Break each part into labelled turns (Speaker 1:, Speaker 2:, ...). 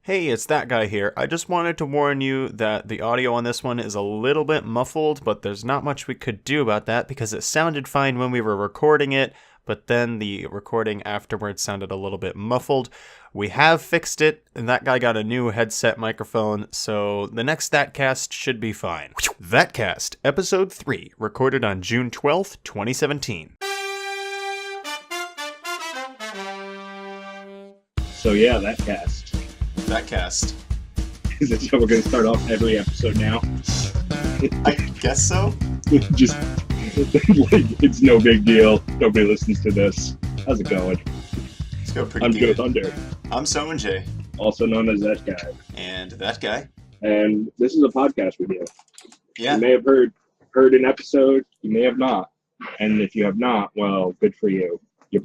Speaker 1: Hey, it's that guy here. I just wanted to warn you that the audio on this one is a little bit muffled, but there's not much we could do about that because it sounded fine when we were recording it, but then the recording afterwards sounded a little bit muffled. We have fixed it, and that guy got a new headset microphone, so the next ThatCast should be fine. ThatCast, Episode 3, recorded on June 12th, 2017.
Speaker 2: So yeah, that cast.
Speaker 1: ThatCast.
Speaker 2: Is that how we're going to start off every episode now?
Speaker 1: I guess so.
Speaker 2: Just, like, it's no big deal. Nobody listens to this. How's it going?
Speaker 1: Let's go pretty
Speaker 2: I'm
Speaker 1: good.
Speaker 2: Joe Thunder,
Speaker 1: I'm SOENJAY.
Speaker 2: also known as that guy.
Speaker 1: And that guy.
Speaker 2: And this is a podcast we do.
Speaker 1: Yeah.
Speaker 2: You may have heard an episode, you may have not. And if you have not, well, good for you. We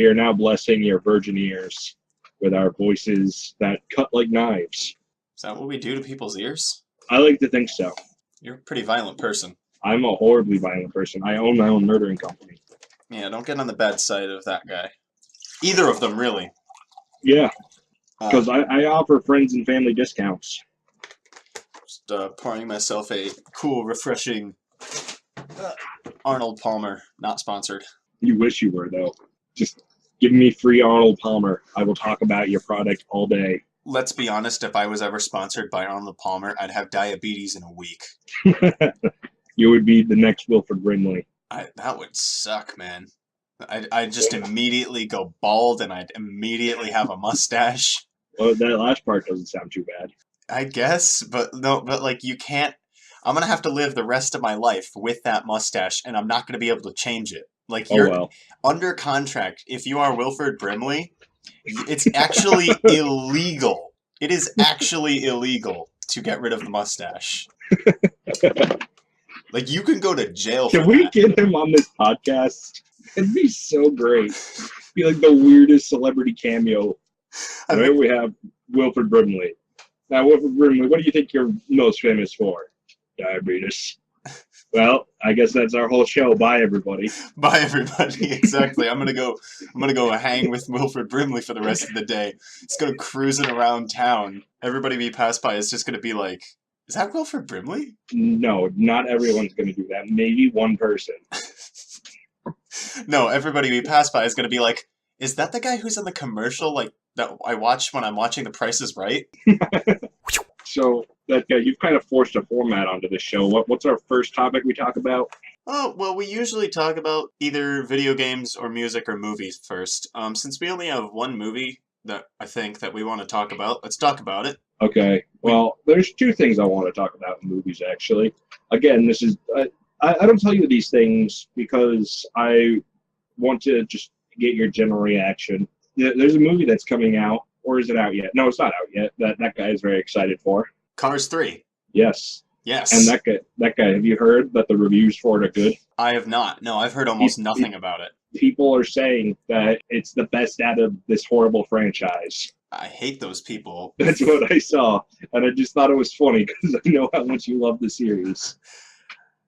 Speaker 2: are now blessing your virgin ears with our voices that cut like knives.
Speaker 1: Is that what we do to people's ears?
Speaker 2: I like to think so.
Speaker 1: You're a pretty violent person.
Speaker 2: I'm a horribly violent person. I own my own murdering company.
Speaker 1: Yeah, don't get on the bad side of that guy. Either of them, really.
Speaker 2: Yeah, because I offer friends and family discounts.
Speaker 1: Just pouring myself a cool, refreshing Arnold Palmer. Not sponsored.
Speaker 2: You wish you were, though. Just give me free Arnold Palmer. I will talk about your product all day.
Speaker 1: Let's be honest, if I was ever sponsored by Arnold Palmer, I'd have diabetes in a week.
Speaker 2: You would be the next Wilford Brimley.
Speaker 1: That would suck, man. I'd just immediately go bald and I'd immediately have a mustache.
Speaker 2: Well, that last part doesn't sound too bad.
Speaker 1: I guess, but no, but like you can't. I'm gonna have to live the rest of my life with that mustache, and I'm not gonna be able to change it. Like you're under contract. If you are Wilford Brimley, it's actually illegal. It is actually illegal to get rid of the mustache. Like you can go to jail.
Speaker 2: Can we get him on this podcast? It'd be so great. Be like the weirdest celebrity cameo. Right? We have Wilford Brimley. Now, Wilford Brimley, what do you think you're most famous for? Diabetes. Well, I guess that's our whole show. Bye, everybody.
Speaker 1: Bye, everybody. Exactly. I'm gonna go hang with Wilford Brimley for the rest of the day. Just go cruising around town. Everybody we pass by is just gonna be like, "Is that Wilford Brimley?"
Speaker 2: No, not everyone's gonna do that. Maybe one person.
Speaker 1: No, everybody we pass by is gonna be like, "Is that the guy who's in the commercial like that I watch when I'm watching The Price is Right?"
Speaker 2: So, that guy, you've kind of forced a format onto this show. What's our first topic we talk about?
Speaker 1: Oh, well, we usually talk about either video games or music or movies first. Since we only have one movie that I think that we want to talk about, let's talk about it.
Speaker 2: Okay. Well, there's two things I want to talk about in movies, actually. Again, this is... I don't tell you these things because I want to just get your general reaction. There's a movie that's coming out, or is it out yet? No, it's not out yet. That guy is very excited for.
Speaker 1: Cars 3.
Speaker 2: Yes.
Speaker 1: Yes.
Speaker 2: And that guy, have you heard that the reviews for it are good?
Speaker 1: I have not. No, I've heard almost nothing about it.
Speaker 2: People are saying that it's the best out of this horrible franchise.
Speaker 1: I hate those people.
Speaker 2: That's what I saw, and I just thought it was funny because I know how much you love the series.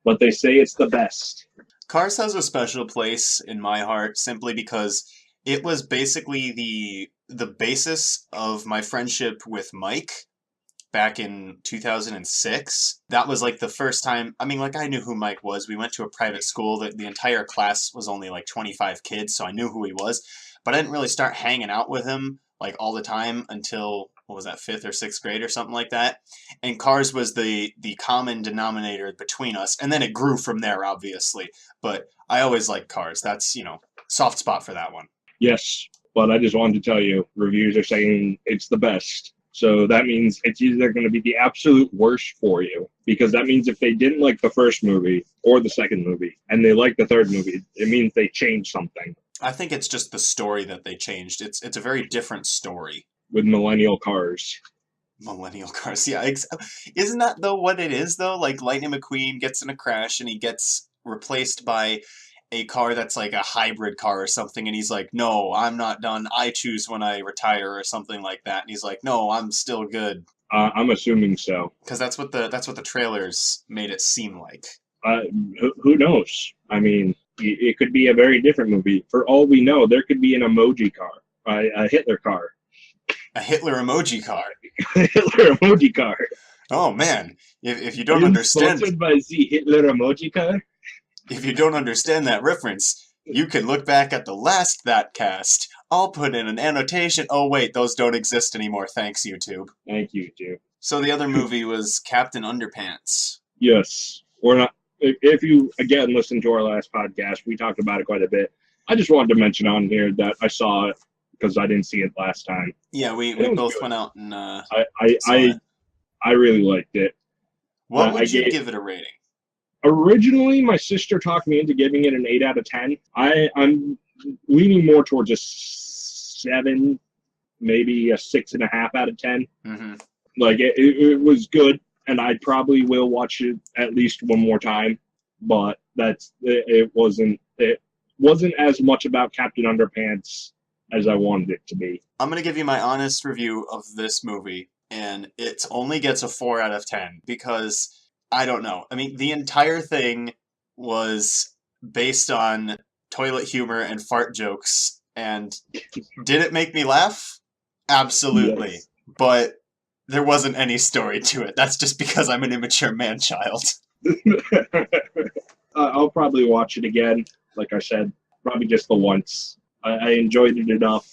Speaker 2: But they say it's the best.
Speaker 1: Cars has a special place in my heart simply because it was basically the basis of my friendship with Mike back in 2006. That was like the first time, I mean, like I knew who Mike was. We went to a private school. The entire class was only like 25 kids, so I knew who he was. But I didn't really start hanging out with him like all the time until, what was that, 5th or 6th grade or something like that. And Cars was the common denominator between us. And then it grew from there, obviously. But I always liked Cars. That's, soft spot for that one.
Speaker 2: Yes, but I just wanted to tell you, reviews are saying it's the best. So that means it's either going to be the absolute worst for you, because that means if they didn't like the first movie or the second movie and they like the third movie, it means they changed something.
Speaker 1: I think it's just the story that they changed. It's a very different story.
Speaker 2: With millennial cars.
Speaker 1: Millennial Cars, yeah. Isn't that, though, what it is, though? Like, Lightning McQueen gets in a crash and he gets replaced by a car that's like a hybrid car or something, and he's like, "No, I'm not done. I choose when I retire," or something like that. And he's like, "No, I'm still good."
Speaker 2: I'm assuming so.
Speaker 1: Because that's what the trailers made it seem like.
Speaker 2: Who knows? I mean, it could be a very different movie. For all we know, there could be an emoji car, a Hitler car.
Speaker 1: A Hitler emoji card.
Speaker 2: Hitler emoji card.
Speaker 1: Oh man, if you
Speaker 2: Are
Speaker 1: don't
Speaker 2: you
Speaker 1: understand,
Speaker 2: sponsored by the Hitler emoji card?
Speaker 1: if you don't understand that reference, you can look back at the last That Cast. I'll put in an annotation. Oh wait, those don't exist anymore. Thanks, YouTube.
Speaker 2: Thank you, Joe.
Speaker 1: So the other movie was Captain Underpants.
Speaker 2: Yes. We're not. If you, again, listen to our last podcast, we talked about it quite a bit. I just wanted to mention on here that I saw it because I didn't see it last time.
Speaker 1: Yeah, we both went out and saw it.
Speaker 2: I really liked it.
Speaker 1: What would you give it a rating?
Speaker 2: Originally, my sister talked me into giving it an 8 out of 10. I'm leaning more towards a 7, maybe a 6.5 out of 10.
Speaker 1: Mm-hmm.
Speaker 2: Like it was good, and I probably will watch it at least one more time. But it wasn't as much about Captain Underpants as I wanted it to be.
Speaker 1: I'm gonna give you my honest review of this movie, and it only gets a 4 out of 10 because I don't know. I mean, the entire thing was based on toilet humor and fart jokes, and did it make me laugh? Absolutely.
Speaker 2: Yes.
Speaker 1: But there wasn't any story to it. That's just because I'm an immature man-child.
Speaker 2: I'll probably watch it again. Like I said, probably just the once. I enjoyed it enough.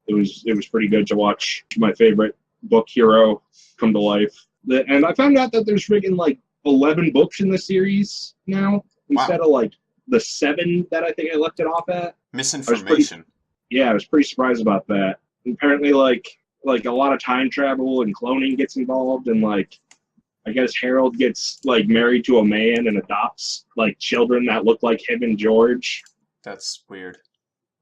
Speaker 2: It was pretty good to watch my favorite book hero come to life. And I found out that there's friggin' like 11 books in the series now instead of like the 7 that I think I left it off at.
Speaker 1: Misinformation.
Speaker 2: I was pretty surprised about that. Apparently, like a lot of time travel and cloning gets involved, and like I guess Harold gets like married to a man and adopts like children that look like him and George.
Speaker 1: That's weird.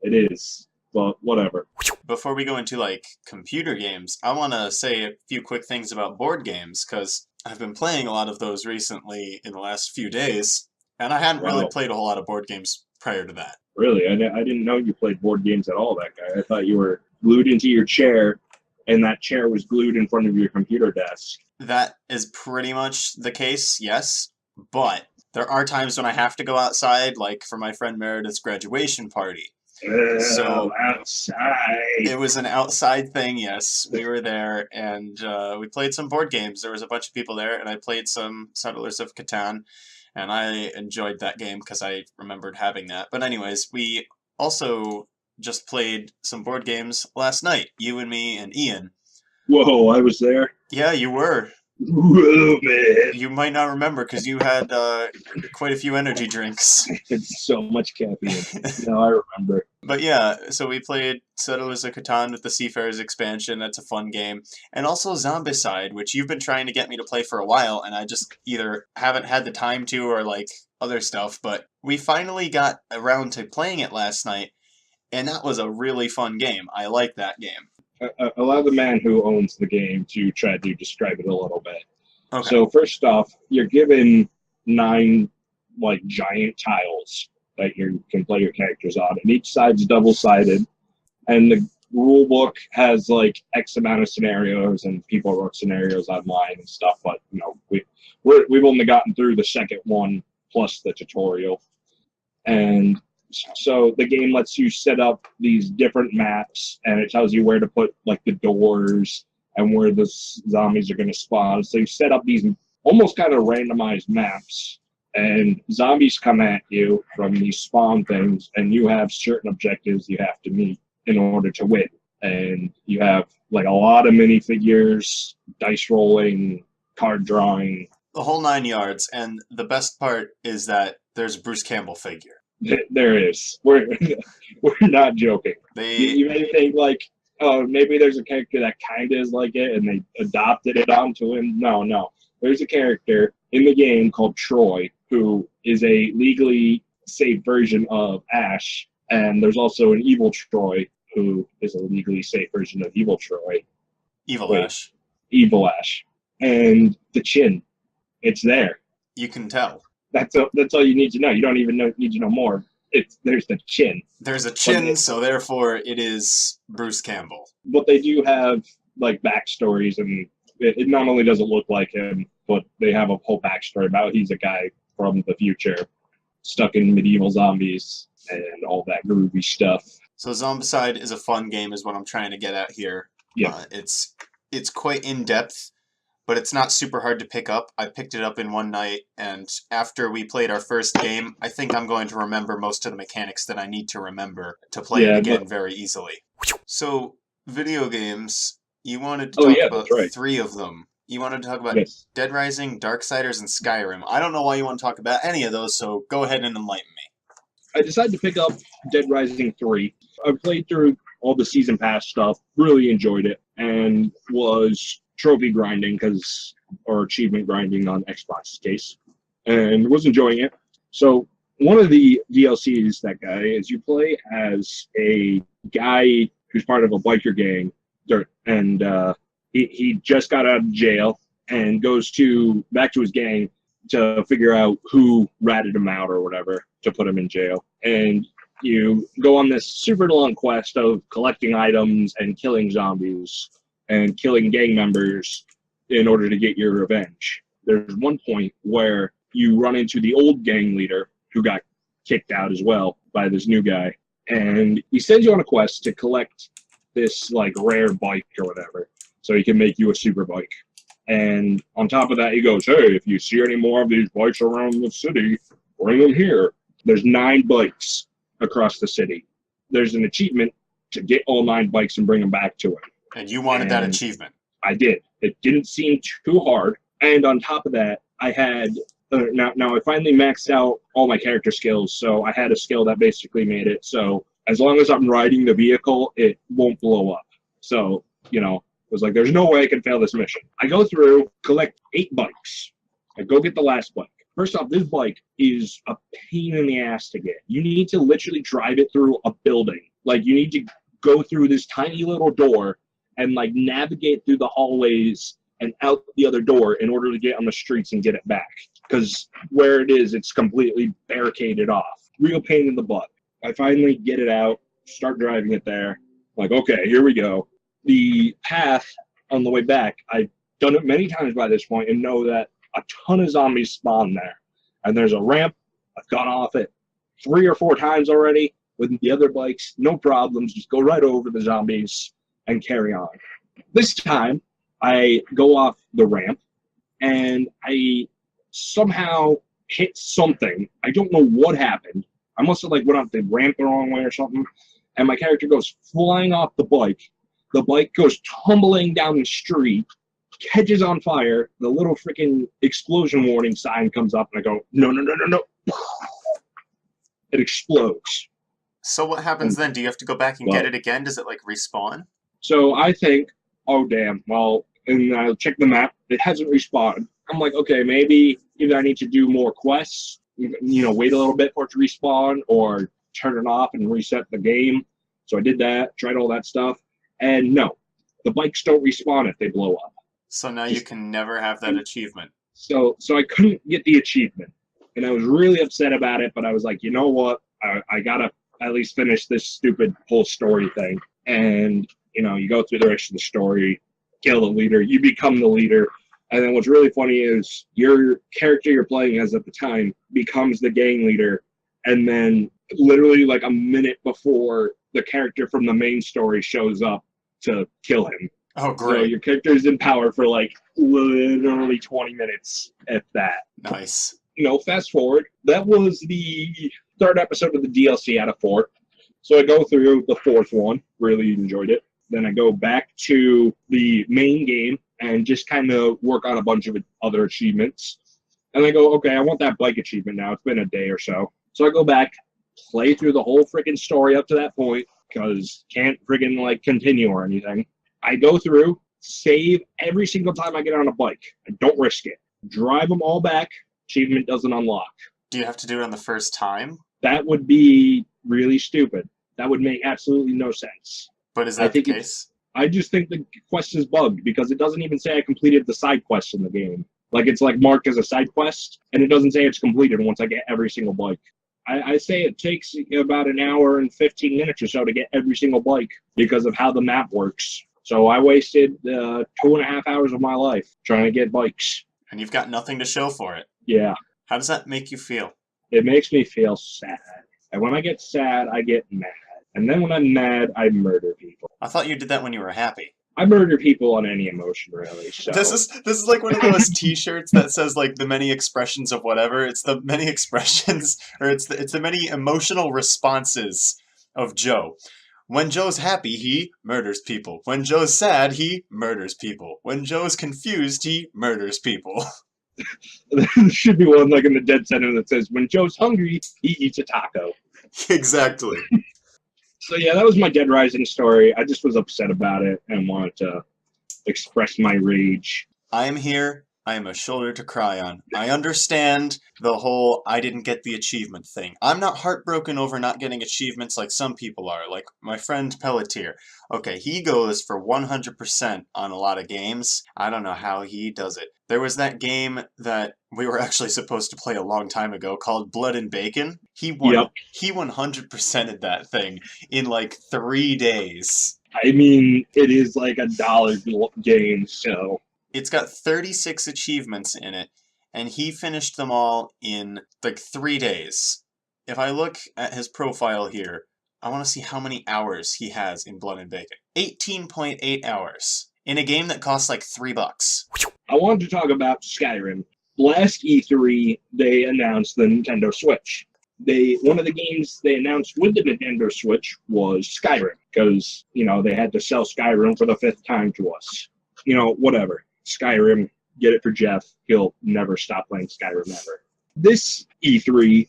Speaker 2: It is, but whatever.
Speaker 1: Before we go into like computer games, I want to say a few quick things about board games because I've been playing a lot of those recently in the last few days, and I hadn't really played a whole lot of board games prior to that.
Speaker 2: Really? I didn't know you played board games at all, that guy. I thought you were glued into your chair, and that chair was glued in front of your computer desk.
Speaker 1: That is pretty much the case, yes, but there are times when I have to go outside, like for my friend Meredith's graduation party. So
Speaker 2: outside.
Speaker 1: It was an outside thing, yes. We were there, and we played some board games. There was a bunch of people there, and I played some Settlers of Catan, and I enjoyed that game because I remembered having that. But anyways, we also just played some board games last night, you and me and Ian.
Speaker 2: Whoa, I was there?
Speaker 1: Yeah, you were.
Speaker 2: Whoa, man.
Speaker 1: You might not remember because you had quite a few energy drinks.
Speaker 2: It's so much caffeine. No, I remember.
Speaker 1: But yeah, so we played Settlers of Catan with the Seafarers expansion. That's a fun game. And also Zombicide, which you've been trying to get me to play for a while, and I just either haven't had the time to or like other stuff. But we finally got around to playing it last night, and that was a really fun game. I like that game.
Speaker 2: Allow the man who owns the game to try to describe it a little bit.
Speaker 1: Okay.
Speaker 2: So first off, you're given 9 like giant tiles that you can play your characters on, and each side's double-sided. And the rule book has like X amount of scenarios, and people wrote scenarios online and stuff. But you know, we've only gotten through the second one plus the tutorial, and so the game lets you set up these different maps, and it tells you where to put like the doors and where the zombies are going to spawn. So you set up these almost kind of randomized maps, and zombies come at you from these spawn things, and you have certain objectives you have to meet in order to win. And you have like a lot of minifigures, dice rolling, card drawing.
Speaker 1: The whole 9 yards, and the best part is that there's a Bruce Campbell figure.
Speaker 2: There is. We're not joking. You may think like, oh, maybe there's a character that kind of is like it, and they adopted it onto him. No. There's a character in the game called Troy, who is a legally safe version of Ash, and there's also an evil Troy, who is a legally safe version of evil Troy.
Speaker 1: Ash.
Speaker 2: Evil Ash. And the chin, it's there.
Speaker 1: You can tell.
Speaker 2: That's all you need to know. You don't even need to know more. There's the chin.
Speaker 1: There's a chin, so therefore it is Bruce Campbell.
Speaker 2: But they do have like backstories, and it not only does it look like him, but they have a whole backstory about he's a guy from the future, stuck in medieval zombies and all that groovy stuff.
Speaker 1: So Zombicide is a fun game, is what I'm trying to get at here.
Speaker 2: Yeah.
Speaker 1: It's quite in depth, but it's not super hard to pick up. I picked it up in one night, and after we played our first game, I think I'm going to remember most of the mechanics that I need to remember to play it
Speaker 2: Yeah.
Speaker 1: again very easily. So, video games, you wanted to
Speaker 2: Oh
Speaker 1: talk
Speaker 2: yeah,
Speaker 1: about
Speaker 2: that's right.
Speaker 1: 3 of them. You wanted to talk about
Speaker 2: Yes.
Speaker 1: Dead Rising, Darksiders, and Skyrim. I don't know why you want to talk about any of those, so go ahead and enlighten me.
Speaker 2: I decided to pick up Dead Rising 3. I played through all the season pass stuff, really enjoyed it, and was trophy grinding or achievement grinding on Xbox's case, and was enjoying it. So one of the DLCs that guy is you play as a guy who's part of a biker gang, and he just got out of jail and goes back to his gang to figure out who ratted him out or whatever to put him in jail. And you go on this super long quest of collecting items and killing zombies and killing gang members in order to get your revenge. There's one point where you run into the old gang leader who got kicked out as well by this new guy. And he sends you on a quest to collect this like rare bike or whatever so he can make you a super bike. And on top of that, he goes, hey, if you see any more of these bikes around the city, bring them here. There's 9 bikes across the city. There's an achievement to get all 9 bikes and bring them back to him.
Speaker 1: And you wanted that achievement.
Speaker 2: I did. It didn't seem too hard. And on top of that, I had... now I finally maxed out all my character skills, so I had a skill that basically made it so as long as I'm riding the vehicle, it won't blow up. So, it was like, there's no way I can fail this mission. I go through, collect 8 bikes. I go get the last bike. First off, this bike is a pain in the ass to get. You need to literally drive it through a building. Like, you need to go through this tiny little door and, like, navigate through the hallways and out the other door in order to get on the streets and get it back. Because where it is, it's completely barricaded off. Real pain in the butt. I finally get it out, start driving it there. Like, okay, here we go. The path on the way back, I've done it many times by this point and know that a ton of zombies spawn there. And there's a ramp. I've gone off it 3 or 4 times already with the other bikes. No problems. Just go right over the zombies and carry on. This time, I go off the ramp and I somehow hit something. I don't know what happened. I must have went off the ramp the wrong way or something. And my character goes flying off the bike. The bike goes tumbling down the street, catches on fire. The little freaking explosion warning sign comes up, and I go, no, no, no, no, no. It explodes.
Speaker 1: So what happens then? Do you have to go back and get it again? Does it respawn?
Speaker 2: So I think, oh damn, well, and I check the map. It hasn't respawned. I'm like, okay, maybe either I need to do more quests, wait a little bit for it to respawn, or turn it off and reset the game. So I did that, tried all that stuff. And no, the bikes don't respawn if they blow up.
Speaker 1: So now you can never have that achievement.
Speaker 2: So I couldn't get the achievement. And I was really upset about it, but I was like, you know what? I gotta at least finish this stupid whole story thing. And, you go through the rest of the story, kill the leader, you become the leader. And then what's really funny is your character you're playing as at the time becomes the gang leader. And then literally a minute before the character from the main story shows up to kill him.
Speaker 1: Oh, great.
Speaker 2: So your character is in power for literally 20 minutes, if that.
Speaker 1: Nice.
Speaker 2: Fast forward. That was the 3rd episode of the DLC out of 4. So I go through the 4th one, really enjoyed it. Then I go back to the main game and just kind of work on a bunch of other achievements. And I go, okay, I want that bike achievement now. It's been a day or so. So I go back, play through the whole freaking story up to that point, because can't friggin' continue or anything. I go through, save every single time I get on a bike. I don't risk it. Drive them all back. Achievement doesn't unlock.
Speaker 1: Do you have to do it on the first time?
Speaker 2: That would be really stupid. That would make absolutely no sense.
Speaker 1: But is that the case?
Speaker 2: I just think the quest is bugged because it doesn't even say I completed the side quest in the game. It's marked as a side quest, and it doesn't say it's completed once I get every single bike. I say it takes about an hour and 15 minutes or so to get every single bike because of how the map works. So I wasted 2.5 hours of my life trying to get bikes.
Speaker 1: And you've got nothing to show for it.
Speaker 2: Yeah.
Speaker 1: How does that make you feel?
Speaker 2: It makes me feel sad. And when I get sad, I get mad. And then when I'm mad, I murder people.
Speaker 1: I thought you did that when you were happy.
Speaker 2: I murder people on any emotion, really. So
Speaker 1: This is like one of those T-shirts that says like the many expressions of whatever. It's the many expressions, or it's the many emotional responses of Joe. When Joe's happy, he murders people. When Joe's sad, he murders people. When Joe's confused, he murders people.
Speaker 2: there should be one like in the dead center that says, "When Joe's hungry, he eats a taco."
Speaker 1: Exactly.
Speaker 2: So yeah, that was my Dead Rising story. I just was upset about it and wanted to express my rage.
Speaker 1: I am here. I am a shoulder to cry on. I understand the whole I didn't get the achievement thing. I'm not heartbroken over not getting achievements like some people are, like my friend Pelletier. Okay, he goes for 100% on a lot of games. I don't know how he does it. There was that game that we were actually supposed to play a long time ago called Blood and Bacon. He 100%ed that thing in like 3 days.
Speaker 2: I mean, it is like $1 game, so...
Speaker 1: It's got 36 achievements in it, and he finished them all in like 3 days. If I look at his profile here, I want to see how many hours he has in Blood and Bacon. 18.8 hours in a game that costs like $3.
Speaker 2: I wanted to talk about Skyrim. Last E3, they announced the Nintendo Switch. One of the games they announced with the Nintendo Switch was Skyrim, because, they had to sell Skyrim for the 5th time to us. Whatever. Skyrim, get it for Jeff. He'll never stop playing Skyrim ever. This E3,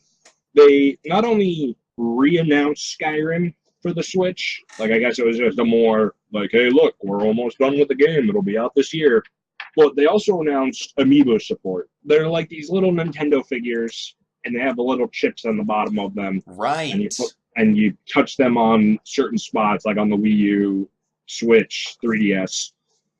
Speaker 2: they not only re-announced Skyrim for the Switch, like I guess it was just a more like, hey, look, we're almost done with the game. It'll be out this year. But they also announced Amiibo support. They're like these little Nintendo figures, and they have the little chips on the bottom of them.
Speaker 1: Right.
Speaker 2: And you touch them on certain spots, like on the Wii U, Switch, 3DS.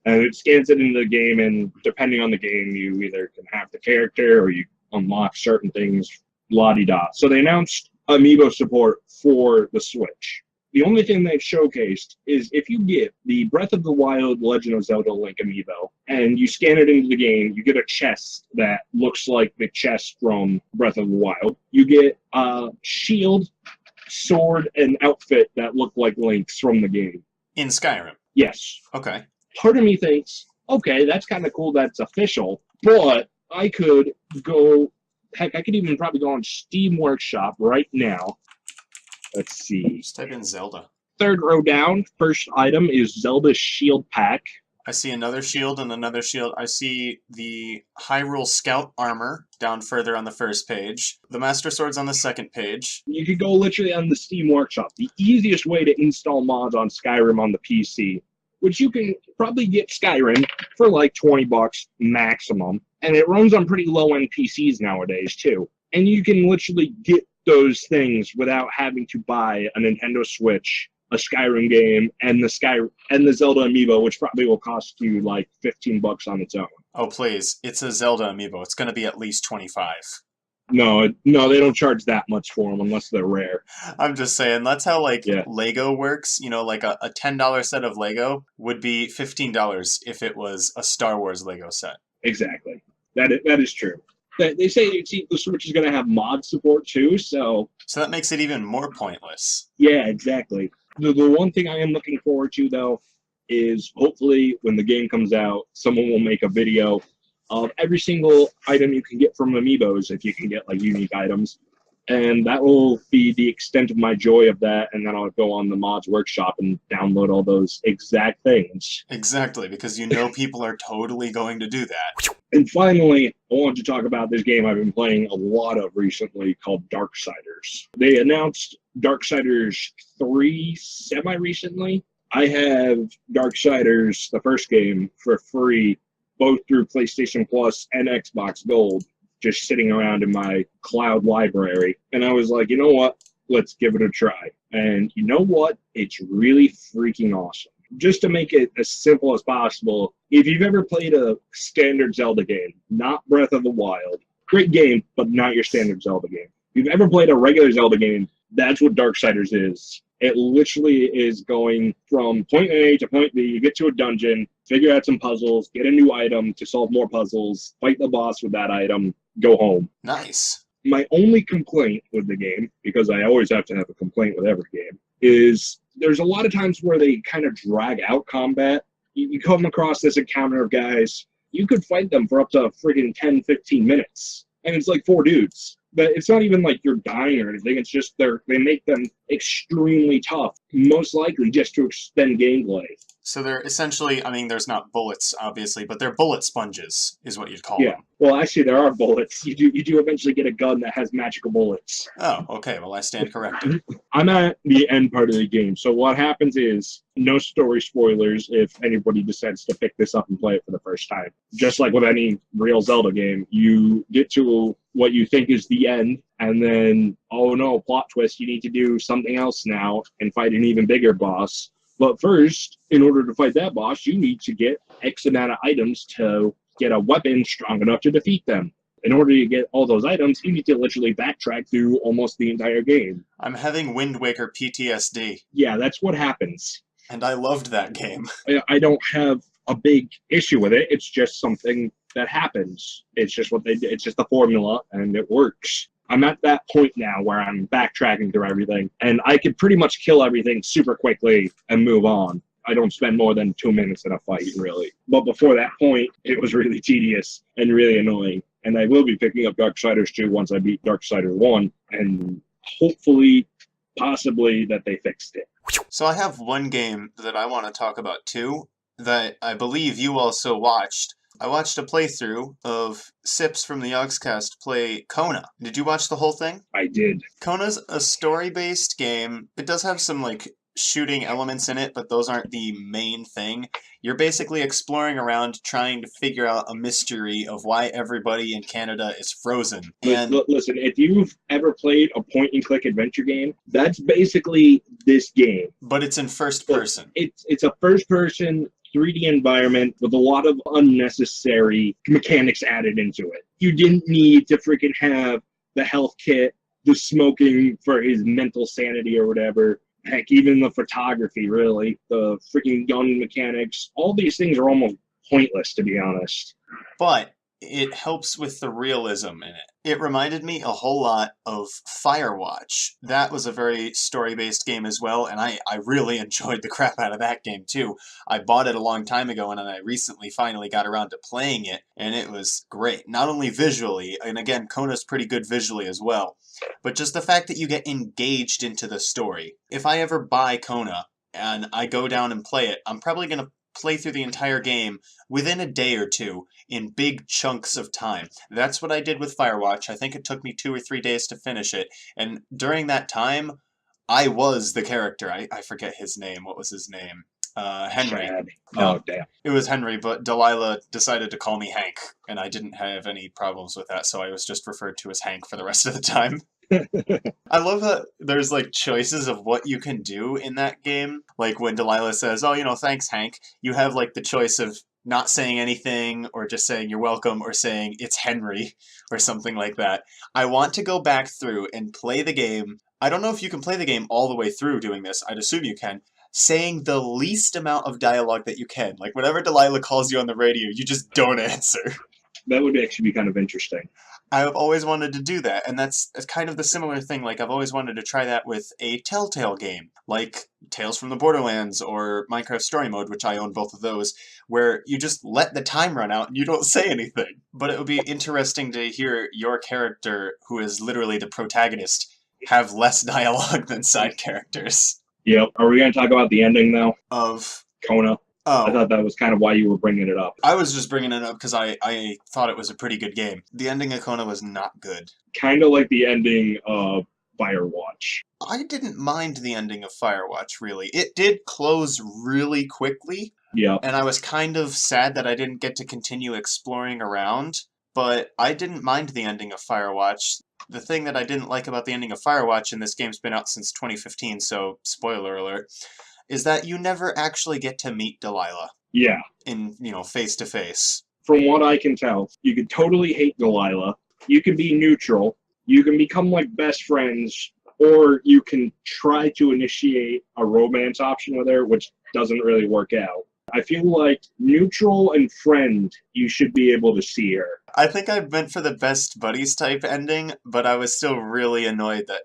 Speaker 2: And it scans it into the game, and depending on the game, you either can have the character or you unlock certain things, la-di-da. So they announced Amiibo support for the Switch. The only thing they've showcased is if you get the Breath of the Wild Legend of Zelda Link Amiibo, and you scan it into the game, you get a chest that looks like the chest from Breath of the Wild. You get a shield, sword, and outfit that look like Link's from the game.
Speaker 1: In Skyrim?
Speaker 2: Yes.
Speaker 1: Okay.
Speaker 2: Part of me thinks, okay, that's kind of cool that's official, but I could go, heck, I could even probably go on Steam Workshop right now. Let's see.
Speaker 1: Just type in Zelda.
Speaker 2: 3rd row down, first item is Zelda Shield Pack.
Speaker 1: I see another shield and another shield. I see the Hyrule Scout armor down further on the first page. The Master Sword's on the second page.
Speaker 2: You could go literally on the Steam Workshop, the easiest way to install mods on Skyrim on the PC. Which you can probably get Skyrim for like $20 maximum. And it runs on pretty low-end PCs nowadays, too. And you can literally get those things without having to buy a Nintendo Switch, a Skyrim game, and the Zelda Amiibo, which probably will cost you like $15 on its own.
Speaker 1: Oh, please. It's a Zelda Amiibo. It's going to be at least 25.
Speaker 2: No, they don't charge that much for them unless they're rare.
Speaker 1: I'm just saying, that's how, Lego works. Like a $10 set of Lego would be $15 if it was a Star Wars Lego set.
Speaker 2: Exactly. That is true. They say the Switch is going to have mod support, too, so...
Speaker 1: So that makes it even more pointless.
Speaker 2: Yeah, exactly. The one thing I am looking forward to, though, is hopefully when the game comes out, someone will make a video of every single item you can get from Amiibos, if you can get unique items, and that will be the extent of my joy of that. And then I'll go on the Mods Workshop and download all those exact things.
Speaker 1: Exactly, because people are totally going to do that.
Speaker 2: And finally, I want to talk about this game I've been playing a lot of recently called Darksiders. They announced Darksiders 3 semi-recently. I have Darksiders, the first game, for free, both through PlayStation Plus and Xbox Gold, just sitting around in my cloud library. And I was like, you know what? Let's give it a try. And you know what? It's really freaking awesome. Just to make it as simple as possible, if you've ever played a standard Zelda game, not Breath of the Wild, great game, but not your standard Zelda game. If you've ever played a regular Zelda game, that's what Darksiders is. It literally is going from point A to point B. You get to a dungeon, figure out some puzzles, get a new item to solve more puzzles, fight the boss with that item, go home.
Speaker 1: Nice.
Speaker 2: My only complaint with the game, because I always have to have a complaint with every game, is there's a lot of times where they kind of drag out combat. You come across this encounter of guys, you could fight them for up to friggin' 10, 15 minutes. And it's like 4 dudes. But it's not even like you're dying or anything. It's just they make them extremely tough, most likely just to extend gameplay.
Speaker 1: So they're essentially, I mean, there's not bullets, obviously, but they're bullet sponges, is what you'd call them.
Speaker 2: Well, actually, there are bullets. You do eventually get a gun that has magical bullets.
Speaker 1: Oh, okay. Well, I stand corrected.
Speaker 2: I'm at the end part of the game. So what happens is, no story spoilers if anybody decides to pick this up and play it for the first time. Just like with any real Zelda game, you get to what you think is the end, and then, oh no, plot twist, you need to do something else now and fight an even bigger boss. But first, in order to fight that boss, you need to get X amount of items to get a weapon strong enough to defeat them. In order to get all those items, you need to literally backtrack through almost the entire game.
Speaker 1: I'm having Wind Waker PTSD.
Speaker 2: Yeah, that's what happens.
Speaker 1: And I loved that game.
Speaker 2: I don't have a big issue with it. It's just something that happens. It's just what they do. It's just the formula, and it works. I'm at that point now where I'm backtracking through everything, and I can pretty much kill everything super quickly and move on. I don't spend more than 2 minutes in a fight, really. But before that point, it was really tedious and really annoying. And I will be picking up Darksiders 2 once I beat Darksiders 1, and hopefully, possibly, that they fixed it.
Speaker 1: So I have one game that I want to talk about, too, that I believe you also watched. I watched a playthrough of Sips from the Yogscast play Kona. Did you watch the whole thing?
Speaker 2: I did.
Speaker 1: Kona's a story-based game. It does have some, shooting elements in it, but those aren't the main thing. You're basically exploring around trying to figure out a mystery of why everybody in Canada is frozen. And
Speaker 2: listen, if you've ever played a point-and-click adventure game, that's basically this game.
Speaker 1: But it's in first person.
Speaker 2: It's a first-person 3D environment with a lot of unnecessary mechanics added into it. You didn't need to freaking have the health kit, the smoking for his mental sanity or whatever. Heck, even the photography, really. The freaking gun mechanics. All these things are almost pointless, to be honest.
Speaker 1: But it helps with the realism in it. It reminded me a whole lot of Firewatch. That was a very story-based game as well, and I really enjoyed the crap out of that game too. I bought it a long time ago, and then I recently finally got around to playing it, and it was great. Not only visually, and again, Kona's pretty good visually as well, but just the fact that you get engaged into the story. If I ever buy Kona, and I go down and play it, I'm probably going to play through the entire game within a day or two in big chunks of time. That's what I did with Firewatch. I think it took me 2 or 3 days to finish it. And during that time, I was the character. I forget his name. What was his name? Henry.
Speaker 2: Oh, damn.
Speaker 1: It was Henry, but Delilah decided to call me Hank, and I didn't have any problems with that, so I was just referred to as Hank for the rest of the time. I love that there's choices of what you can do in that game. Like when Delilah says, oh, thanks, Hank, you have the choice of not saying anything or just saying you're welcome or saying it's Henry or something like that. I want to go back through and play the game. I don't know if you can play the game all the way through doing this. I'd assume you can. Saying the least amount of dialogue that you can. Whenever Delilah calls you on the radio, you just don't answer.
Speaker 2: That would actually be kind of interesting.
Speaker 1: I've always wanted to do that, and that's kind of the similar thing. I've always wanted to try that with a Telltale game, like Tales from the Borderlands or Minecraft Story Mode, which I own both of those, where you just let the time run out and you don't say anything. But it would be interesting to hear your character, who is literally the protagonist, have less dialogue than side characters.
Speaker 2: Yep. Are we going to talk about the ending, though?
Speaker 1: Of
Speaker 2: Kona?
Speaker 1: Oh.
Speaker 2: I thought that was kind of why you were bringing it up.
Speaker 1: I was just bringing it up because I thought it was a pretty good game. The ending of Kona was not good.
Speaker 2: Kind of like the ending of Firewatch.
Speaker 1: I didn't mind the ending of Firewatch, really. It did close really quickly.
Speaker 2: Yeah.
Speaker 1: And I was kind of sad that I didn't get to continue exploring around. But I didn't mind the ending of Firewatch. The thing that I didn't like about the ending of Firewatch, and this game's been out since 2015, so spoiler alert, is that you never actually get to meet Delilah.
Speaker 2: Yeah.
Speaker 1: In, face to face.
Speaker 2: From what I can tell, you could totally hate Delilah. You can be neutral. You can become best friends, or you can try to initiate a romance option with her, which doesn't really work out. I feel like neutral and friend, you should be able to see her.
Speaker 1: I think I went for the best buddies type ending, but I was still really annoyed that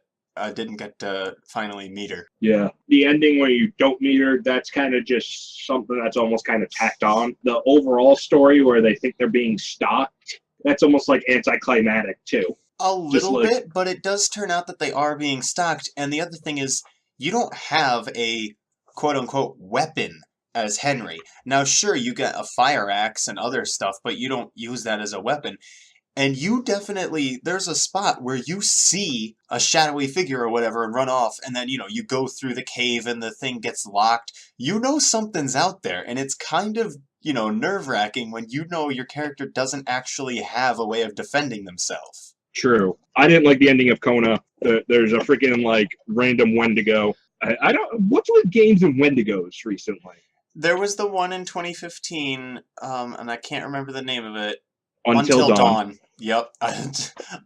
Speaker 1: didn't get to finally meet her.
Speaker 2: Yeah. The ending where you don't meet her, that's kind of just something that's almost kind of tacked on. The overall story where they think they're being stalked, that's almost like anticlimactic too.
Speaker 1: A
Speaker 2: Just
Speaker 1: little
Speaker 2: like,
Speaker 1: bit, but it does turn out that they are being stalked. And the other thing is, you don't have a quote unquote weapon as Henry. Now, sure, you get a fire axe and other stuff, but you don't use that as a weapon. And you definitely, there's a spot where you see a shadowy figure or whatever and run off, and then, you go through the cave and the thing gets locked. You know something's out there, and it's kind of, nerve-wracking when you know your character doesn't actually have a way of defending themselves.
Speaker 2: true. I didn't like the ending of Kona. There's a freaking, like, random Wendigo. I don't, what's with games and Wendigos recently?
Speaker 1: There was the one in 2015, and I can't remember the name of it.
Speaker 2: Until Dawn.
Speaker 1: Yep.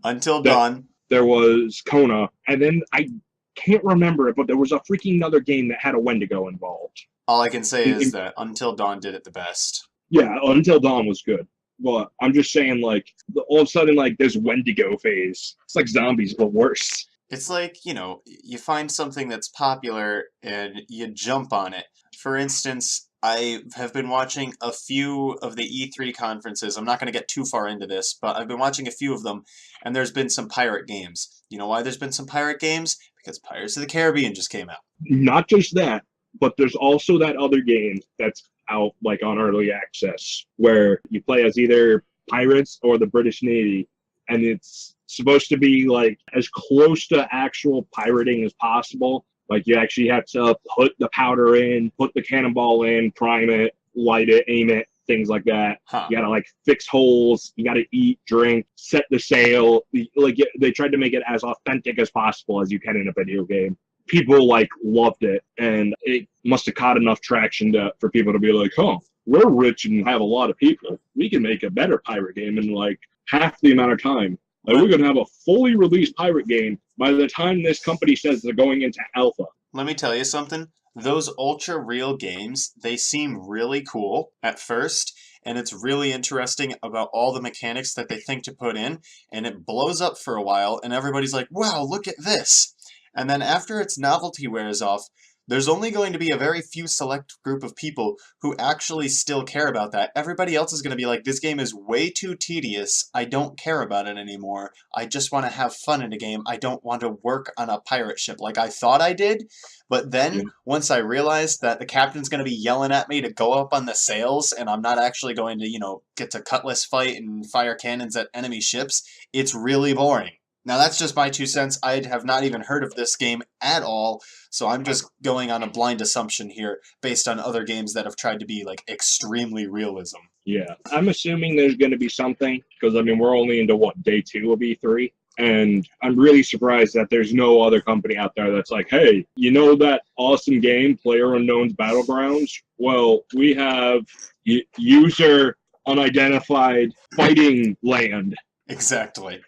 Speaker 1: Until
Speaker 2: That-
Speaker 1: Dawn.
Speaker 2: There was Kona, and then I can't remember it, but there was a freaking another game that had a Wendigo involved.
Speaker 1: All I can say is that Until Dawn did it the best.
Speaker 2: Yeah, Until Dawn was good. But I'm just saying, like, all of a sudden, like, this Wendigo phase. It's like zombies, but worse.
Speaker 1: It's like, you find something that's popular and you jump on it. For instance, I have been watching a few of the E3 conferences. I'm not going to get too far into this, but I've been watching a few of them, and there's been some pirate games. You know why there's been some pirate games? Because Pirates of the Caribbean just came out.
Speaker 2: Not just that, but there's also that other game that's out, like, on early access, where you play as either pirates or the British Navy, and it's supposed to be, like, as close to actual pirating as possible. Like, you actually have to put the powder in, put the cannonball in, prime it, light it, aim it, things like that.
Speaker 1: Huh.
Speaker 2: You gotta, like, fix holes. You gotta eat, drink, set the sail. Like, they tried to make it as authentic as possible as you can in a video game. People, like, loved it, and it must have caught enough traction for people to be like, oh, we're rich and have a lot of people. We can make a better pirate game in, like, half the amount of time. Like, we're going to have a fully released pirate game by the time this company says they're going into alpha.
Speaker 1: Let me tell you something. Those ultra real games, they seem really cool at first, and it's really interesting about all the mechanics that they think to put in, and it blows up for a while, and everybody's like, wow, look at this. And then after its novelty wears off, there's only going to be a very few select group of people who actually still care about that. Everybody else is going to be like, this game is way too tedious. I don't care about it anymore. I just want to have fun in a game. I don't want to work on a pirate ship like I thought I did. But then, once I realized that the captain's going to be yelling at me to go up on the sails, and I'm not actually going to, get to cutlass fight and fire cannons at enemy ships, it's really boring. Now, that's just my 2 cents. I have not even heard of this game at all, so I'm just going on a blind assumption here based on other games that have tried to be, like, extremely realism.
Speaker 2: Yeah. I'm assuming there's going to be something, because, I mean, we're only into, day 2 of E3, and I'm really surprised that there's no other company out there that's like, hey, you know that awesome game, PlayerUnknown's Battlegrounds? Well, we have user unidentified fighting land.
Speaker 1: Exactly.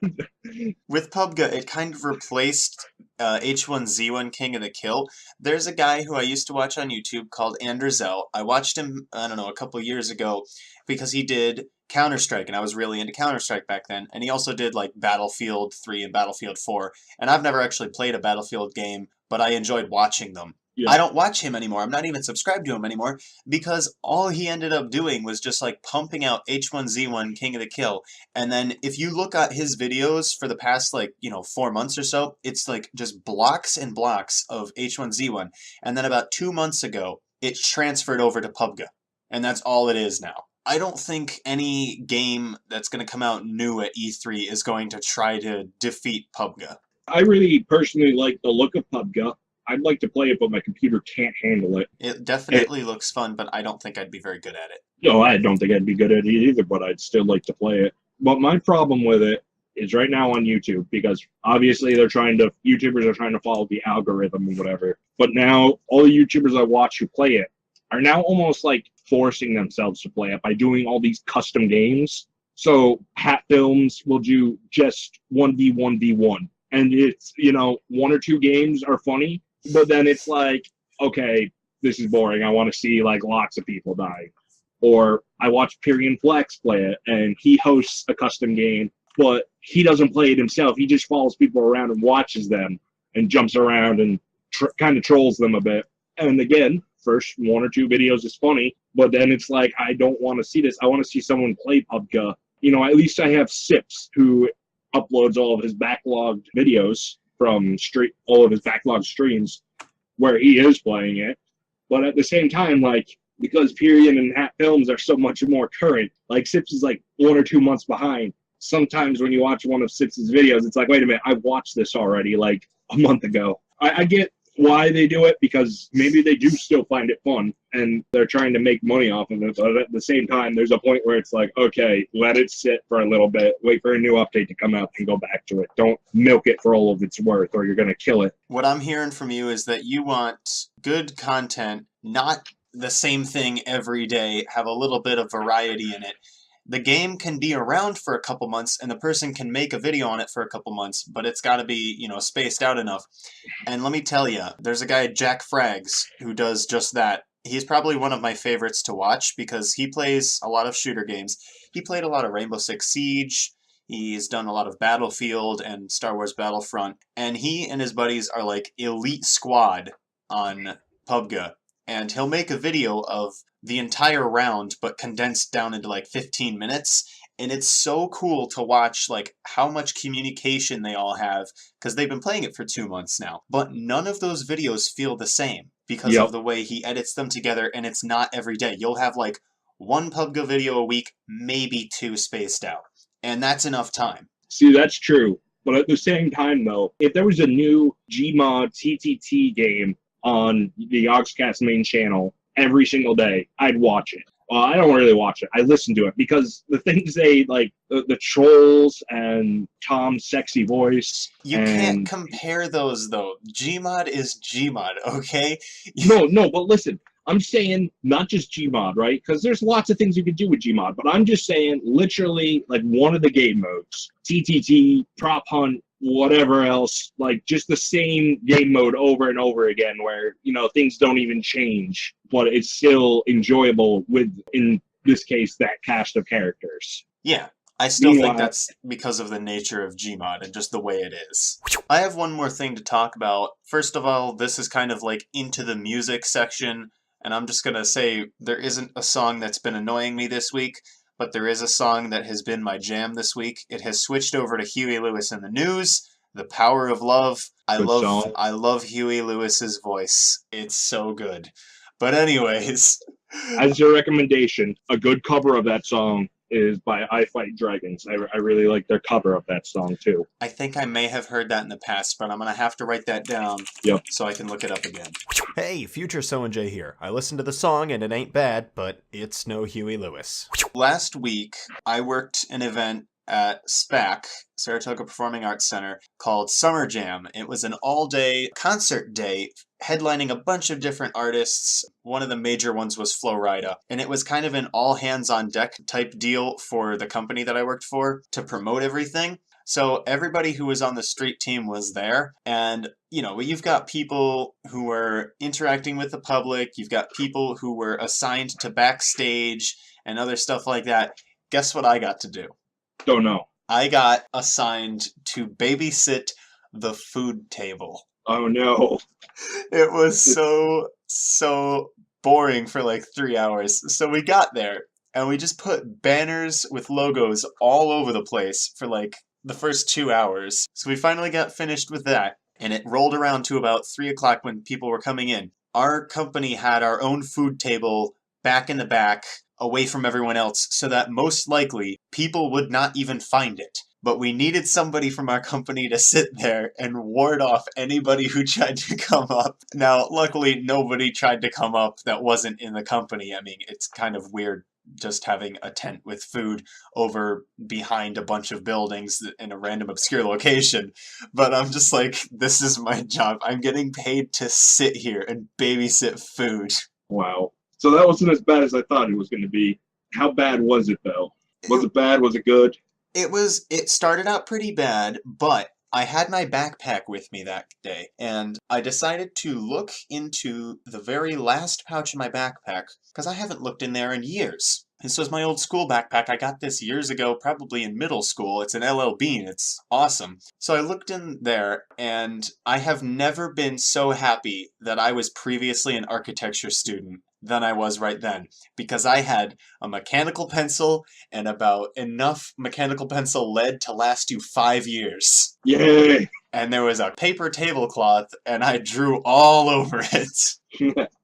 Speaker 1: With PUBG, it kind of replaced H1Z1 King of the Kill. There's a guy who I used to watch on YouTube called Anderzel. I watched him, I don't know, a couple years ago because he did Counter-Strike, and I was really into Counter-Strike back then. And he also did, like, Battlefield 3 and Battlefield 4. And I've never actually played a Battlefield game, but I enjoyed watching them. Yeah. I don't watch him anymore. I'm not even subscribed to him anymore because all he ended up doing was just like pumping out H1Z1 King of the Kill. And then if you look at his videos for the past 4 months or so, it's like just blocks and blocks of H1Z1. And then about 2 months ago, it transferred over to PUBG. And that's all it is now. I don't think any game that's going to come out new at E3 is going to try to defeat PUBG.
Speaker 2: I really personally like the look of PUBG. I'd like to play it, but my computer can't handle it.
Speaker 1: It definitely looks fun, but I don't think I'd be very good at it.
Speaker 2: No, I don't think I'd be good at it either, but I'd still like to play it. But my problem with it is right now on YouTube, because obviously YouTubers are trying to follow the algorithm and whatever. But now all the YouTubers I watch who play it are now almost like forcing themselves to play it by doing all these custom games. So Hat Films will do just 1v1v1. And it's, 1 or 2 games are funny. But then it's like, okay, this is boring. I want to see, like, lots of people die. Or I watch Pyrian Flex play it, and he hosts a custom game, but he doesn't play it himself. He just follows people around and watches them. and jumps around and kind of trolls them a bit. And again, first 1 or 2 videos is funny, but then it's like, I don't want to see this. I want to see someone play PUBG. You know, at least I have Sips, who uploads all of his backlogged videos from all of his backlogged streams where he is playing it. But at the same time, like, because Period and Hat Films are so much more current, like Sips is like 1 or 2 months behind. Sometimes when you watch one of Sips's videos, it's like, wait a minute, I watched this already like a month ago. I get why they do it, because maybe they do still find it fun and they're trying to make money off of it, but at the same time there's a point where it's like, okay, let it sit for a little bit, wait for a new update to come out and go back to it. Don't milk it for all of its worth or you're going to kill it.
Speaker 1: What I'm hearing from you is that you want good content, not the same thing every day, have a little bit of variety in it. The game can be around for a couple months and the person can make a video on it for a couple months, but it's got to be, you know, spaced out enough. And let me tell you, there's a guy, Jack Frags, who does just that. He's probably one of my favorites to watch because he plays a lot of shooter games. He played a lot of Rainbow Six Siege. He's done a lot of Battlefield and Star Wars Battlefront. And he and his buddies are like elite squad on PUBG. And he'll make a video of the entire round, but condensed down into like 15 minutes. And it's so cool to watch like how much communication they all have, because they've been playing it for 2 months now. But none of those videos feel the same because of the way he edits them together, and it's not every day. You'll have like 1 PUBG video a week, maybe 2 spaced out. And that's enough time.
Speaker 2: See, that's true. But at the same time, though, if there was a new Gmod TTT game on the Oxcast main channel every single day, I'd watch it. Well, I don't really watch it. I listen to it because the things they, like, the trolls and Tom's sexy voice.
Speaker 1: You can't compare those, though. Gmod is Gmod, okay?
Speaker 2: No, but listen. I'm saying not just Gmod, right? Because there's lots of things you can do with Gmod, but I'm just saying literally like one of the game modes. TTT, Prop Hunt, whatever else, like just the same game mode over and over again where, you know, things don't even change, but it's still enjoyable with, in this case, that cast of characters.
Speaker 1: Yeah. I still think that's because of the nature of Gmod and just the way it is. I have one more thing to talk about. First of all, this is kind of like into the music section. And I'm just going to say there isn't a song that's been annoying me this week, but there is a song that has been my jam this week. It has switched over to Huey Lewis and the News, The Power of Love. I love Huey Lewis's voice. It's so good. But anyways.
Speaker 2: As your recommendation, a good cover of that song is by I Fight Dragons. I really like their cover of that song, too.
Speaker 1: I think I may have heard that in the past, but I'm going to have to write that down so I can look it up again.
Speaker 3: Hey, future SOENJAY here. I listened to the song and it ain't bad, but it's no Huey Lewis.
Speaker 1: Last week, I worked an event at SPAC, Saratoga Performing Arts Center, called Summer Jam. It was an all-day concert day headlining a bunch of different artists. One of the major ones was Flo Rida. And it was kind of an all-hands-on-deck type deal for the company that I worked for to promote everything. So everybody who was on the street team was there. And, you know, you've got people who were interacting with the public. You've got people who were assigned to backstage and other stuff like that. Guess what I got to do?
Speaker 2: Don't know.
Speaker 1: I got assigned to babysit the food table.
Speaker 2: Oh, no.
Speaker 1: It was so boring for like 3 hours. So we got there, and we just put banners with logos all over the place for like the first 2 hours. So we finally got finished with that, and it rolled around to about 3 o'clock when people were coming in. Our company had our own food table back in the back, away from everyone else, so that most likely people would not even find it. But we needed somebody from our company to sit there and ward off anybody who tried to come up. Now, luckily, nobody tried to come up that wasn't in the company. I mean, it's kind of weird just having a tent with food over behind a bunch of buildings in a random obscure location. But I'm just like, this is my job. I'm getting paid to sit here and babysit food.
Speaker 2: Wow. So that wasn't as bad as I thought it was going to be. How bad was it, though? Was it bad? Was it good?
Speaker 1: It started out pretty bad, but I had my backpack with me that day, and I decided to look into the very last pouch of my backpack, because I haven't looked in there in years. This was my old school backpack. I got this years ago, probably in middle school. It's an LL Bean. It's awesome. So I looked in there, and I have never been so happy that I was previously an architecture student than I was right then, because I had a mechanical pencil and about enough mechanical pencil lead to last you 5 years.
Speaker 2: Yay!
Speaker 1: And there was a paper tablecloth, and I drew all over it.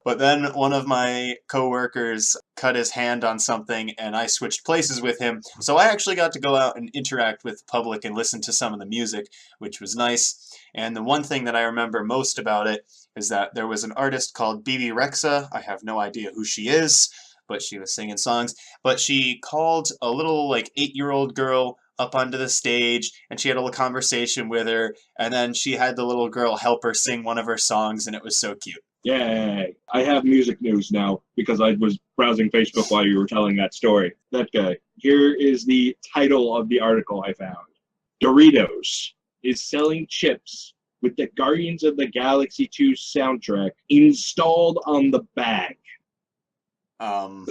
Speaker 1: But then one of my coworkers cut his hand on something, and I switched places with him. So I actually got to go out and interact with the public and listen to some of the music, which was nice. And the one thing that I remember most about it is that there was an artist called BB Rexa. I have no idea who she is, but she was singing songs. But she called a little, 8-year-old girl up onto the stage, and she had a little conversation with her, and then she had the little girl help her sing one of her songs, and it was so cute.
Speaker 2: Yay! I have music news now because I was browsing Facebook while you were telling that story. That guy. Here is the title of the article I found. Doritos is selling chips with the Guardians of the Galaxy 2 soundtrack installed on the bag.
Speaker 1: How?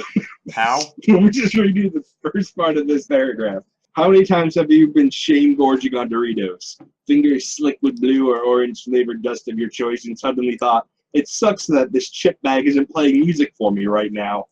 Speaker 2: Let me just read you the first part of this paragraph. How many times have you been shame gorging on Doritos? Fingers slick with blue or orange flavored dust of your choice and suddenly thought, it sucks that this chip bag isn't playing music for me right now.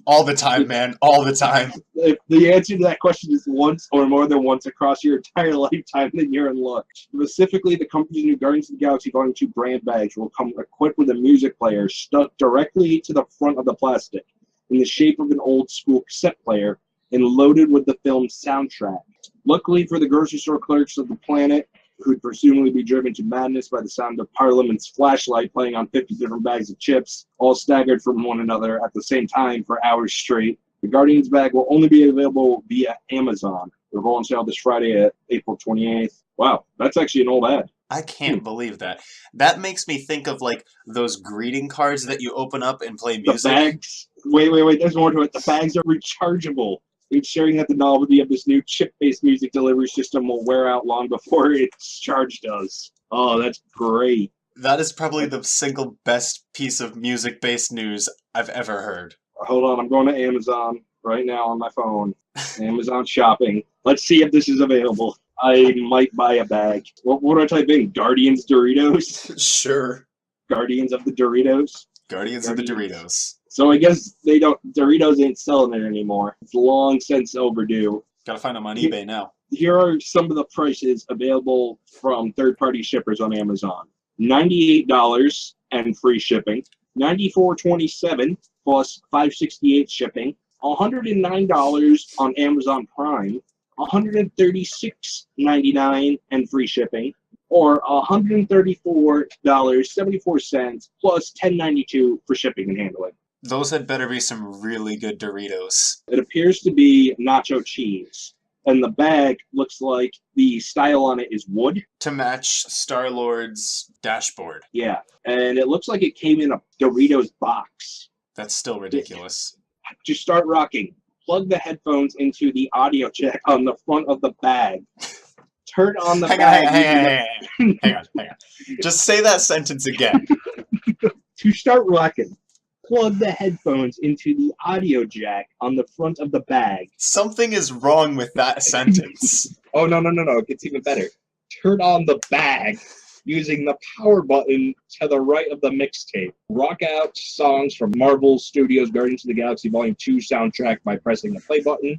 Speaker 1: All the time, man. All the time.
Speaker 2: If the answer to that question is once or more than once across your entire lifetime, then you're in luck. Specifically, the company's new Guardians of the Galaxy Volume 2 brand bags will come equipped with a music player stuck directly to the front of the plastic in the shape of an old school cassette player and loaded with the film's soundtrack. Luckily for the grocery store clerks of the planet, who would presumably be driven to madness by the sound of Parliament's flashlight playing on 50 different bags of chips, all staggered from one another at the same time for hours straight, the Guardians bag will only be available via Amazon. They're on sale this Friday at April 28th. Wow, that's actually an old ad.
Speaker 1: I can't believe that. That makes me think of those greeting cards that you open up and play music.
Speaker 2: The bags. Wait. There's more to it. The bags are rechargeable, ensuring that the novelty of this new chip-based music delivery system will wear out long before its charge does. Oh, that's great.
Speaker 1: That is probably the single best piece of music-based news I've ever heard.
Speaker 2: Hold on, I'm going to Amazon right now on my phone. Amazon shopping. Let's see if this is available. I might buy a bag. What do I type in? Guardians Doritos?
Speaker 1: Sure.
Speaker 2: Guardians of the Doritos?
Speaker 1: Guardians of the Doritos.
Speaker 2: So I guess Doritos ain't selling it anymore. It's long since overdue.
Speaker 1: Gotta find them on eBay now.
Speaker 2: Here are some of the prices available from third-party shippers on Amazon. $98 and free shipping. $94.27 plus $5.68 shipping. $109 on Amazon Prime. $136.99 and free shipping. Or $134.74 plus $10.92 for shipping and handling.
Speaker 1: Those had better be some really good Doritos.
Speaker 2: It appears to be nacho cheese. And the bag looks like the style on it is wood.
Speaker 1: To match Star-Lord's dashboard.
Speaker 2: Yeah. And it looks like it came in a Doritos box.
Speaker 1: That's still ridiculous.
Speaker 2: To start rocking, plug the headphones into the audio jack on the front of the bag. Turn on the bag.
Speaker 1: Hang on. Just say that sentence again.
Speaker 2: To start rocking, plug the headphones into the audio jack on the front of the bag.
Speaker 1: Something is wrong with that sentence.
Speaker 2: Oh, no. It gets even better. Turn on the bag using the power button to the right of the mixtape. Rock out songs from Marvel Studios' Guardians of the Galaxy Volume 2 soundtrack by pressing the play button.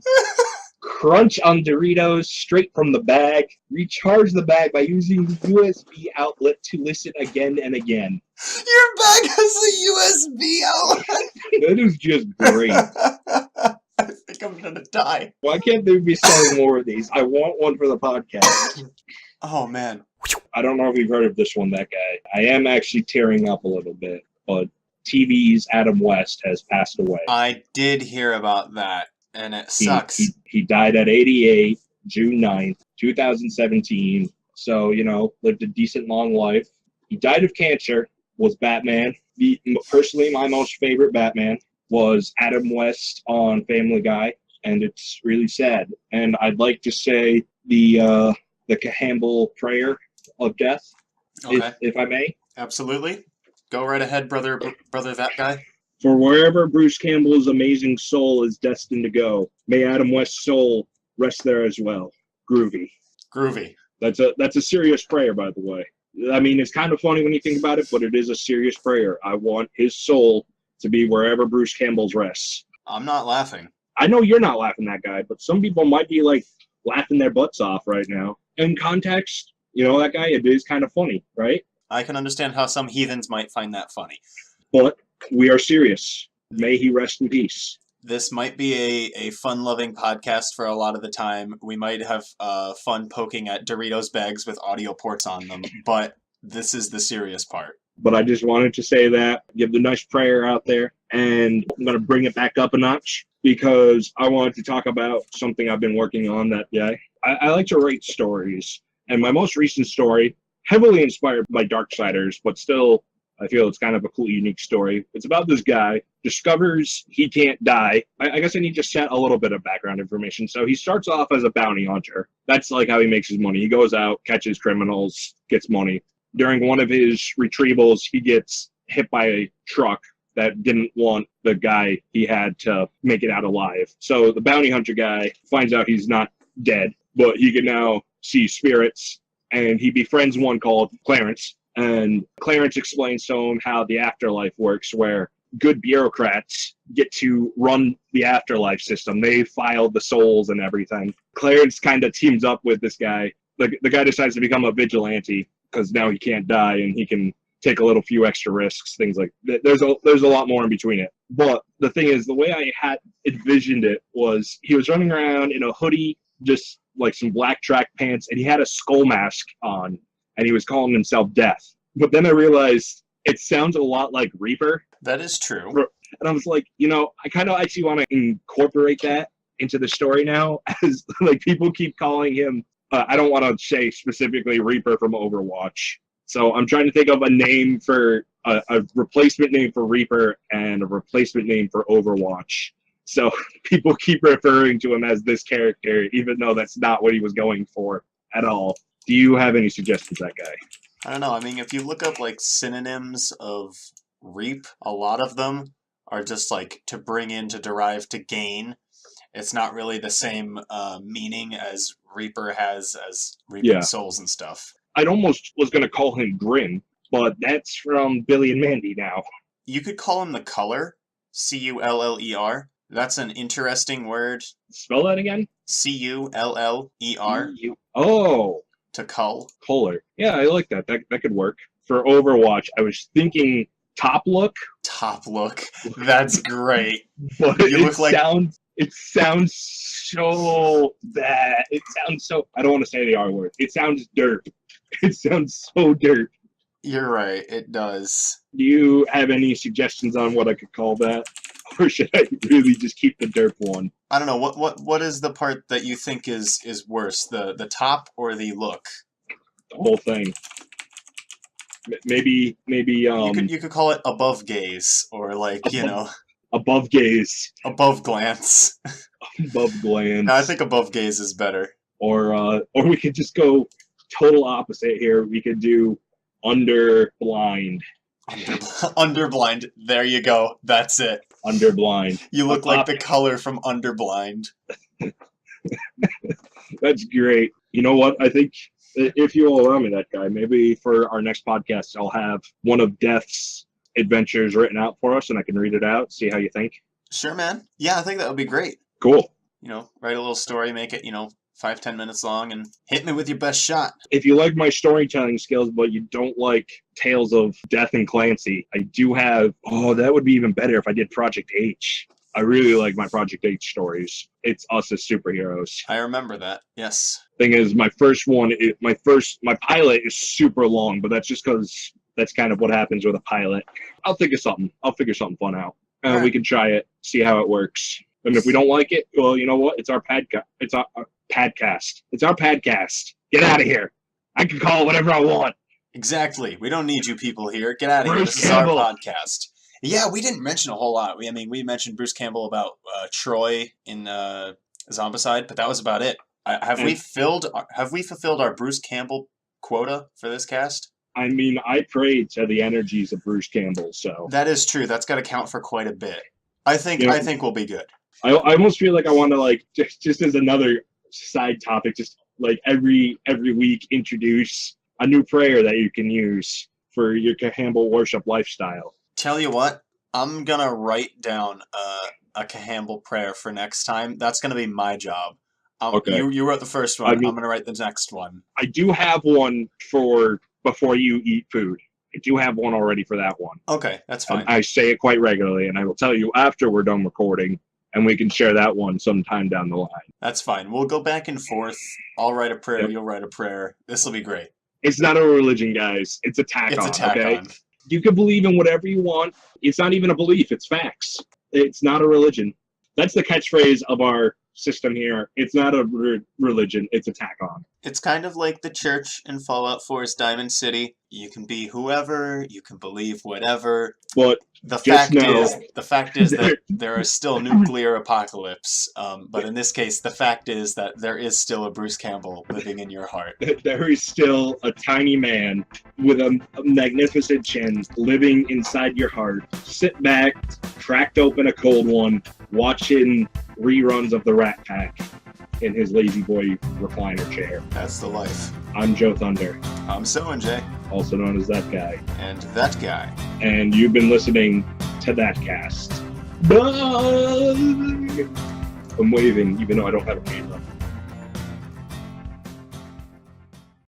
Speaker 2: Crunch on Doritos straight from the bag. Recharge the bag by using the USB outlet to listen again and again.
Speaker 1: Your bag has a USB outlet.
Speaker 2: That is just great.
Speaker 1: I think I'm gonna die.
Speaker 2: Why can't they be selling more of these? I want one for the podcast.
Speaker 1: Oh, man.
Speaker 2: I don't know if you've heard of this one, that guy. I am actually tearing up a little bit, but TV's Adam West has passed away.
Speaker 1: I did hear about that, and it sucks.
Speaker 2: He died at 88, June 9th, 2017. So, lived a decent long life. He died of cancer, was Batman. Personally, my most favorite Batman was Adam West on Family Guy, and it's really sad. And I'd like to say the the Campbell prayer of death,
Speaker 1: Okay.
Speaker 2: if I may.
Speaker 1: Absolutely. Go right ahead, brother, that guy.
Speaker 2: For wherever Bruce Campbell's amazing soul is destined to go, may Adam West's soul rest there as well. Groovy.
Speaker 1: Groovy.
Speaker 2: That's a serious prayer, by the way. I mean, it's kind of funny when you think about it, but it is a serious prayer. I want his soul to be wherever Bruce Campbell's rests.
Speaker 1: I'm not laughing.
Speaker 2: I know you're not laughing at that guy, but some people might be like laughing their butts off right now. In context, that guy, it is kind of funny, right?
Speaker 1: I can understand how some heathens might find that funny.
Speaker 2: But we are serious. May he rest in peace.
Speaker 1: This might be a fun-loving podcast for a lot of the time. We might have fun poking at Doritos bags with audio ports on them, but this is the serious part.
Speaker 2: But I just wanted to say that, give the nice prayer out there, and I'm going to bring it back up a notch because I wanted to talk about something I've been working on that day. I like to write stories, and my most recent story, heavily inspired by Darksiders, but still, I feel it's kind of a cool, unique story. It's about this guy, discovers he can't die. I guess I need to set a little bit of background information. So he starts off as a bounty hunter. That's like how he makes his money. He goes out, catches criminals, gets money. During one of his retrievals, he gets hit by a truck that didn't want the guy he had to make it out alive. So the bounty hunter guy finds out he's not dead, but he can now see spirits, and he befriends one called Clarence. And Clarence explains to him how the afterlife works, where good bureaucrats get to run the afterlife system. They file the souls and everything. Clarence kind of teams up with this guy. The guy decides to become a vigilante because now he can't die and he can take a little few extra risks, things like that. There's a lot more in between it. But the thing is, the way I had envisioned it was he was running around in a hoodie, just like some black track pants, and he had a skull mask on, and he was calling himself Death. But then I realized it sounds a lot like Reaper.
Speaker 1: That is true.
Speaker 2: And I was like, I kind of actually want to incorporate that into the story now, as like people keep calling him, I don't want to say specifically Reaper from Overwatch. So I'm trying to think of a name for a replacement name for Reaper and a replacement name for Overwatch. So people keep referring to him as this character, even though that's not what he was going for at all. Do you have any suggestions, that guy?
Speaker 1: I don't know. I mean, if you look up like synonyms of reap, a lot of them are just like to bring in, to derive, to gain. It's not really the same meaning as Reaper has as reaping souls and stuff.
Speaker 2: I'd almost was going to call him Grim, but that's from Billy and Mandy now.
Speaker 1: You could call him the Culler, Culler. That's an interesting word.
Speaker 2: Spell that again?
Speaker 1: Culler.
Speaker 2: Oh.
Speaker 1: To cull.
Speaker 2: Culler. Yeah, I like that. That could work. For Overwatch, I was thinking Top Look.
Speaker 1: Top Look. That's great.
Speaker 2: But it sounds so bad. It sounds so... I don't want to say the R word. It sounds dirt. It sounds so dirt.
Speaker 1: You're right. It does.
Speaker 2: Do you have any suggestions on what I could call that? Or should I really just keep the derp one?
Speaker 1: I don't know. What is the part that you think is worse? The top or the look?
Speaker 2: The whole thing. Maybe
Speaker 1: you could call it above gaze, or like,
Speaker 2: above gaze.
Speaker 1: Above glance.
Speaker 2: Above glance.
Speaker 1: No, I think above gaze is better.
Speaker 2: Or we could just go total opposite here. We could do under blind.
Speaker 1: Underblind. There you go. That's it.
Speaker 2: Underblind.
Speaker 1: You look like the Color from Underblind.
Speaker 2: That's great. You know what? I think if you will allow me, that guy, maybe for our next podcast, I'll have one of Death's adventures written out for us, and I can read it out, see how you think.
Speaker 1: Sure, man. Yeah, I think that would be great.
Speaker 2: Cool.
Speaker 1: Write a little story, make it, 5-10 minutes long, and hit me with your best shot.
Speaker 2: If you like my storytelling skills, but you don't like Tales of Death and Clancy, I do have... Oh, that would be even better if I did Project H. I really like my Project H stories. It's us as superheroes.
Speaker 1: I remember that, yes.
Speaker 2: Thing is, my first one, my pilot is super long, but that's just because that's kind of what happens with a pilot. I'll think of something. I'll figure something fun out.
Speaker 1: Right.
Speaker 2: We can try it, see how it works. And if we don't like it, well, you know what? It's our podcast. It's our podcast. It's our podcast. Get out of here. I can call it whatever I want.
Speaker 1: Exactly. We don't need you people here. Get out of here.
Speaker 2: Bruce
Speaker 1: This
Speaker 2: Campbell.
Speaker 1: is our podcast. Yeah, we didn't mention a whole lot. We mentioned Bruce Campbell about Troy in Zombicide, but that was about it. Have we fulfilled our Bruce Campbell quota for this cast?
Speaker 2: I mean, I prayed to the energies of Bruce Campbell, so
Speaker 1: That is true. That's got to count for quite a bit. I think we'll be good.
Speaker 2: I almost feel like I want to like just as another side topic, just like every week introduce a new prayer that you can use for your Campbell worship lifestyle.
Speaker 1: Tell you what, I'm gonna write down a Campbell prayer for next time. That's gonna be my job.
Speaker 2: Okay.
Speaker 1: You wrote the first one. I'm gonna write the next one.
Speaker 2: I do have one for before you eat food. I do have one already for that one.
Speaker 1: Okay, that's fine.
Speaker 2: I say it quite regularly, and I will tell you after we're done recording, and we can share that one sometime down the line.
Speaker 1: That's fine. We'll go back and forth. I'll write a prayer.
Speaker 2: Yep.
Speaker 1: You'll write a prayer. This will be great.
Speaker 2: It's not a religion, guys. It's a tack
Speaker 1: It's
Speaker 2: on.
Speaker 1: a tack
Speaker 2: okay?
Speaker 1: on.
Speaker 2: You can believe in whatever you want. It's not even a belief. It's facts. It's not a religion. That's the catchphrase of our system here. It's not a religion. It's a tack on.
Speaker 1: It's kind of like the church in Fallout 4's Diamond City. You can be whoever. You can believe whatever.
Speaker 2: But
Speaker 1: The
Speaker 2: just
Speaker 1: fact is that there is still nuclear apocalypse. But in this case, the fact is that there is still a Bruce Campbell living in your heart.
Speaker 2: there is still a tiny man with a magnificent chin living inside your heart. Sit back, cracked open a cold one, watching reruns of the Rat Pack in his lazy boy recliner chair.
Speaker 1: That's the life.
Speaker 2: I'm Joe Thunder,
Speaker 1: I'm SOENJAY,
Speaker 2: also known as That Guy.
Speaker 1: and that guy.
Speaker 2: And you've been listening to That Cast. Bye! I'm waving, even though I don't have a hand.